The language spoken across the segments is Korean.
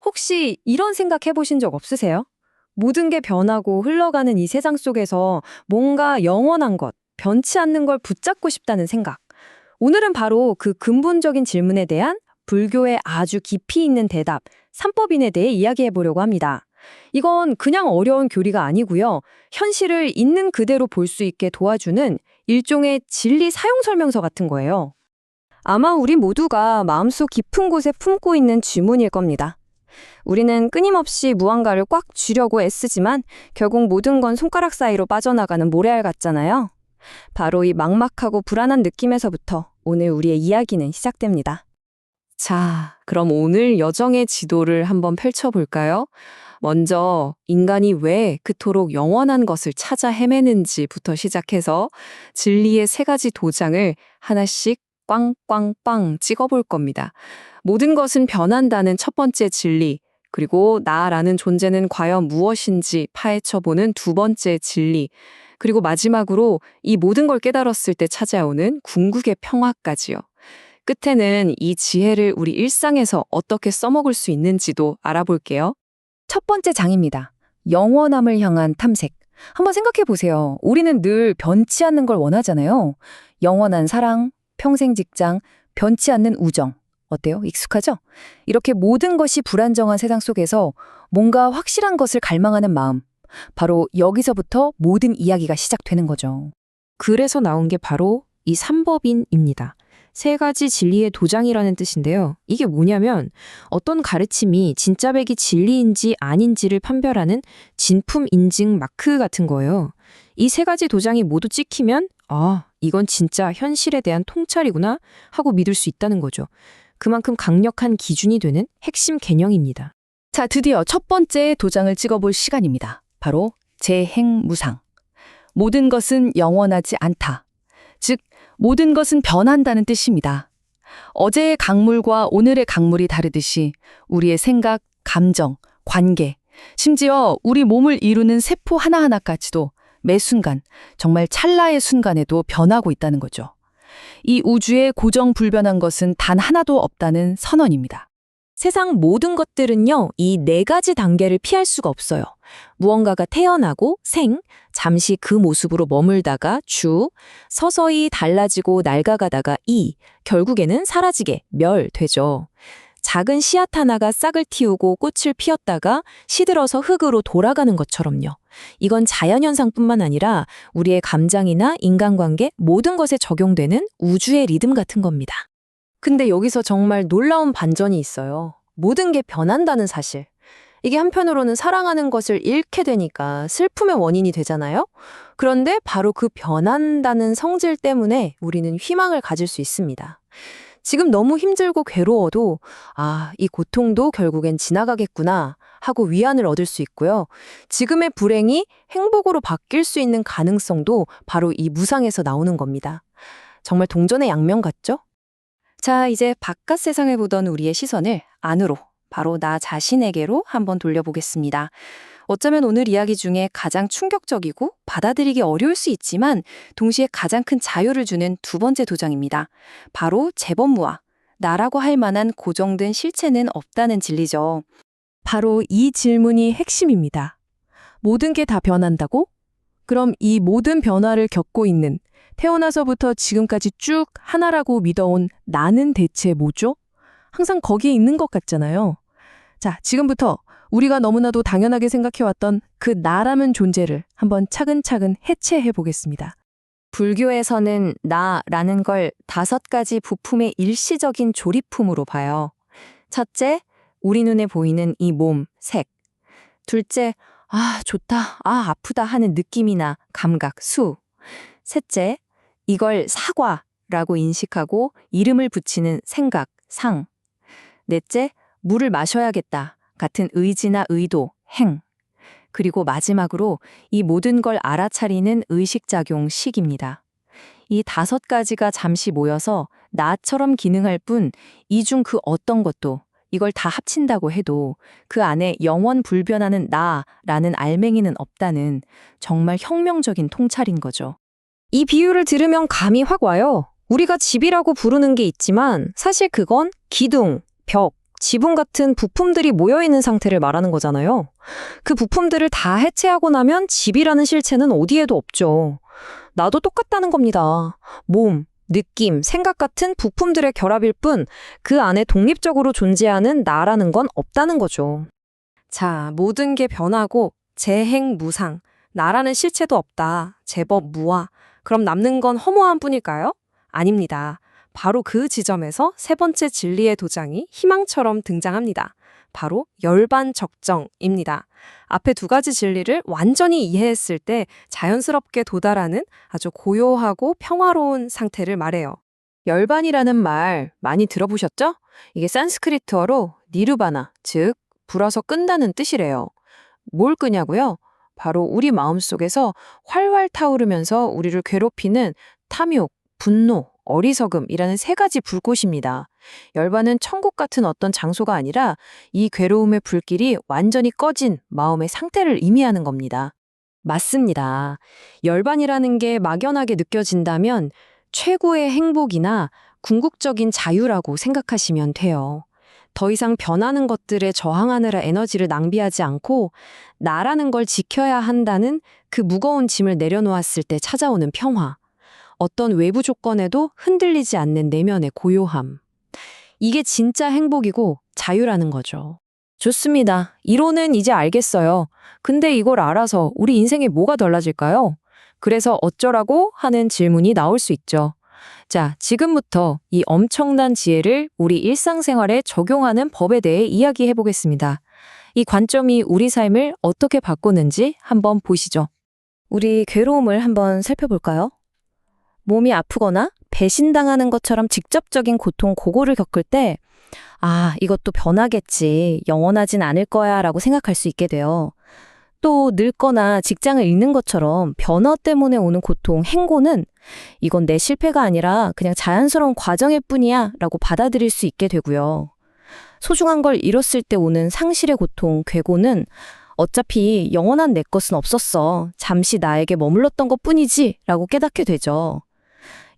혹시 이런 생각 해보신 적 없으세요? 모든 게 변하고 흘러가는 이 세상 속에서 뭔가 영원한 것, 변치 않는 걸 붙잡고 싶다는 생각. 오늘은 바로 그 근본적인 질문에 대한 불교의 아주 깊이 있는 대답, 삼법인에 대해 이야기해 보려고 합니다. 이건 그냥 어려운 교리가 아니고요. 현실을 있는 그대로 볼 수 있게 도와주는 일종의 진리 사용 설명서 같은 거예요. 아마 우리 모두가 마음속 깊은 곳에 품고 있는 질문일 겁니다. 우리는 끊임없이 무언가를 꽉 쥐려고 애쓰지만 결국 모든 건 손가락 사이로 빠져나가는 모래알 같잖아요. 바로 이 막막하고 불안한 느낌에서부터 오늘 우리의 이야기는 시작됩니다. 자, 그럼 오늘 여정의 지도를 한번 펼쳐볼까요? 먼저 인간이 왜 그토록 영원한 것을 찾아 헤매는지부터 시작해서 진리의 세 가지 도장을 하나씩 꽝꽝꽝 찍어볼 겁니다. 모든 것은 변한다는 첫 번째 진리, 그리고 나라는 존재는 과연 무엇인지 파헤쳐보는 두 번째 진리, 그리고 마지막으로 이 모든 걸 깨달았을 때 찾아오는 궁극의 평화까지요. 끝에는 이 지혜를 우리 일상에서 어떻게 써먹을 수 있는지도 알아볼게요. 첫 번째 장입니다. 영원함을 향한 탐색. 한번 생각해 보세요. 우리는 늘 변치 않는 걸 원하잖아요. 영원한 사랑, 평생 직장, 변치 않는 우정. 어때요? 익숙하죠? 이렇게 모든 것이 불안정한 세상 속에서 뭔가 확실한 것을 갈망하는 마음. 바로 여기서부터 모든 이야기가 시작되는 거죠. 그래서 나온 게 바로 이 삼법인입니다. 세 가지 진리의 도장이라는 뜻인데요. 이게 뭐냐면 어떤 가르침이 진짜 백이 진리인지 아닌지를 판별하는 진품 인증 마크 같은 거예요. 이 세 가지 도장이 모두 찍히면 이건 진짜 현실에 대한 통찰이구나 하고 믿을 수 있다는 거죠. 그만큼 강력한 기준이 되는 핵심 개념입니다. 자, 드디어 첫 번째 도장을 찍어볼 시간입니다. 바로 재행무상. 모든 것은 영원하지 않다. 즉, 모든 것은 변한다는 뜻입니다. 어제의 강물과 오늘의 강물이 다르듯이 우리의 생각, 감정, 관계, 심지어 우리 몸을 이루는 세포 하나하나까지도 매 순간, 정말 찰나의 순간에도 변하고 있다는 거죠. 이 우주에 고정불변한 것은 단 하나도 없다는 선언입니다. 세상 모든 것들은요, 이 네 가지 단계를 피할 수가 없어요. 무언가가 태어나고 잠시 그 모습으로 머물다가 서서히 달라지고 낡아가다가 결국에는 사라지게 되죠. 작은 씨앗 하나가 싹을 틔우고 꽃을 피웠다가 시들어서 흙으로 돌아가는 것처럼요. 이건 자연현상뿐만 아니라 우리의 감정이나 인간관계 모든 것에 적용되는 우주의 리듬 같은 겁니다. 근데 여기서 정말 놀라운 반전이 있어요. 모든 게 변한다는 사실. 이게 한편으로는 사랑하는 것을 잃게 되니까 슬픔의 원인이 되잖아요. 그런데 바로 그 변한다는 성질 때문에 우리는 희망을 가질 수 있습니다. 지금 너무 힘들고 괴로워도 이 고통도 결국엔 지나가겠구나 하고 위안을 얻을 수 있고요. 지금의 불행이 행복으로 바뀔 수 있는 가능성도 바로 이 무상에서 나오는 겁니다. 정말 동전의 양면 같죠? 자, 이제 바깥 세상을 보던 우리의 시선을 안으로, 바로 나 자신에게로 한번 돌려보겠습니다. 어쩌면 오늘 이야기 중에 가장 충격적이고 받아들이기 어려울 수 있지만 동시에 가장 큰 자유를 주는 두 번째 도장입니다. 바로 재범무화, 나라고 할 만한 고정된 실체는 없다는 진리죠. 바로 이 질문이 핵심입니다. 모든 게 다 변한다고? 그럼 이 모든 변화를 겪고 있는 태어나서부터 지금까지 쭉 하나라고 믿어온 나는 대체 뭐죠? 항상 거기에 있는 것 같잖아요. 자, 지금부터 우리가 너무나도 당연하게 생각해왔던 그 나라는 존재를 한번 차근차근 해체해 보겠습니다. 불교에서는 나라는 걸 5가지 부품의 일시적인 조립품으로 봐요. 첫째, 우리 눈에 보이는 이 몸, 색. 둘째, 좋다, 아프다 하는 느낌이나 감각, 수. 셋째, 이걸 사과라고 인식하고 이름을 붙이는 생각, 상. 넷째, 물을 마셔야겠다 같은 의지나 의도, 행. 그리고 마지막으로 이 모든 걸 알아차리는 의식작용, 식입니다. 이 5가지가 잠시 모여서 나처럼 기능할 뿐 이 중 그 어떤 것도 이걸 다 합친다고 해도 그 안에 영원 불변하는 나라는 알맹이는 없다는 정말 혁명적인 통찰인 거죠. 이 비유를 들으면 감이 확 와요. 우리가 집이라고 부르는 게 있지만 사실 그건 기둥, 벽, 지붕 같은 부품들이 모여있는 상태를 말하는 거잖아요. 그 부품들을 다 해체하고 나면 집이라는 실체는 어디에도 없죠. 나도 똑같다는 겁니다. 몸, 느낌, 생각 같은 부품들의 결합일 뿐 그 안에 독립적으로 존재하는 나라는 건 없다는 거죠. 자, 모든 게 변하고 재행무상, 나라는 실체도 없다, 제법 무아. 그럼 남는 건 허무한 뿐일까요? 아닙니다. 바로 그 지점에서 세 번째 진리의 도장이 희망처럼 등장합니다. 바로 열반적정입니다. 앞에 두 가지 진리를 완전히 이해했을 때 자연스럽게 도달하는 아주 고요하고 평화로운 상태를 말해요. 열반이라는 말 많이 들어보셨죠? 이게 산스크리트어로 니르바나, 즉 불어서 끈다는 뜻이래요. 뭘 끄냐고요? 바로 우리 마음속에서 활활 타오르면서 우리를 괴롭히는 탐욕, 분노, 어리석음이라는 세 가지 불꽃입니다. 열반은 천국 같은 어떤 장소가 아니라 이 괴로움의 불길이 완전히 꺼진 마음의 상태를 의미하는 겁니다. 맞습니다. 열반이라는 게 막연하게 느껴진다면 최고의 행복이나 궁극적인 자유라고 생각하시면 돼요. 더 이상 변하는 것들에 저항하느라 에너지를 낭비하지 않고 나라는 걸 지켜야 한다는 그 무거운 짐을 내려놓았을 때 찾아오는 평화. 어떤 외부 조건에도 흔들리지 않는 내면의 고요함. 이게 진짜 행복이고 자유라는 거죠. 좋습니다. 이론은 이제 알겠어요. 근데 이걸 알아서 우리 인생에 뭐가 달라질까요? 그래서 어쩌라고 하는 질문이 나올 수 있죠. 자, 지금부터 이 엄청난 지혜를 우리 일상생활에 적용하는 법에 대해 이야기해 보겠습니다. 이 관점이 우리 삶을 어떻게 바꾸는지 한번 보시죠. 우리 괴로움을 한번 살펴볼까요? 몸이 아프거나 배신당하는 것처럼 직접적인 고통, 고고를 겪을 때 이것도 변하겠지, 영원하진 않을 거야 라고 생각할 수 있게 돼요. 또 늙거나 직장을 잃는 것처럼 변화 때문에 오는 고통, 행고는 이건 내 실패가 아니라 그냥 자연스러운 과정일 뿐이야 라고 받아들일 수 있게 되고요. 소중한 걸 잃었을 때 오는 상실의 고통, 괴고는 어차피 영원한 내 것은 없었어. 잠시 나에게 머물렀던 것 뿐이지 라고 깨닫게 되죠.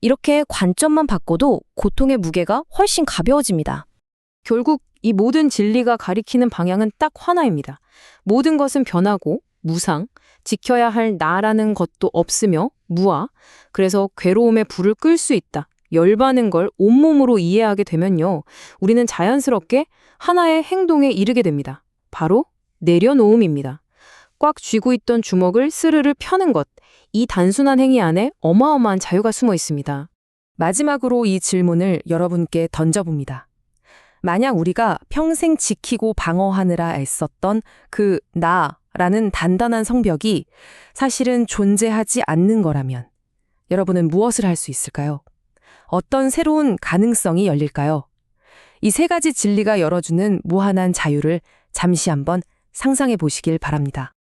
이렇게 관점만 바꿔도 고통의 무게가 훨씬 가벼워집니다. 결국 이 모든 진리가 가리키는 방향은 딱 하나입니다. 모든 것은 변하고 무상, 지켜야 할 나라는 것도 없으며 무아, 그래서 괴로움의 불을 끌 수 있다. 열받는 걸 온몸으로 이해하게 되면요. 우리는 자연스럽게 하나의 행동에 이르게 됩니다. 바로 내려놓음입니다. 꽉 쥐고 있던 주먹을 스르르 펴는 것. 이 단순한 행위 안에 어마어마한 자유가 숨어 있습니다. 마지막으로 이 질문을 여러분께 던져봅니다. 만약 우리가 평생 지키고 방어하느라 애썼던 그 나라는 단단한 성벽이 사실은 존재하지 않는 거라면 여러분은 무엇을 할 수 있을까요? 어떤 새로운 가능성이 열릴까요? 이 세 가지 진리가 열어주는 무한한 자유를 잠시 한번 상상해 보시길 바랍니다.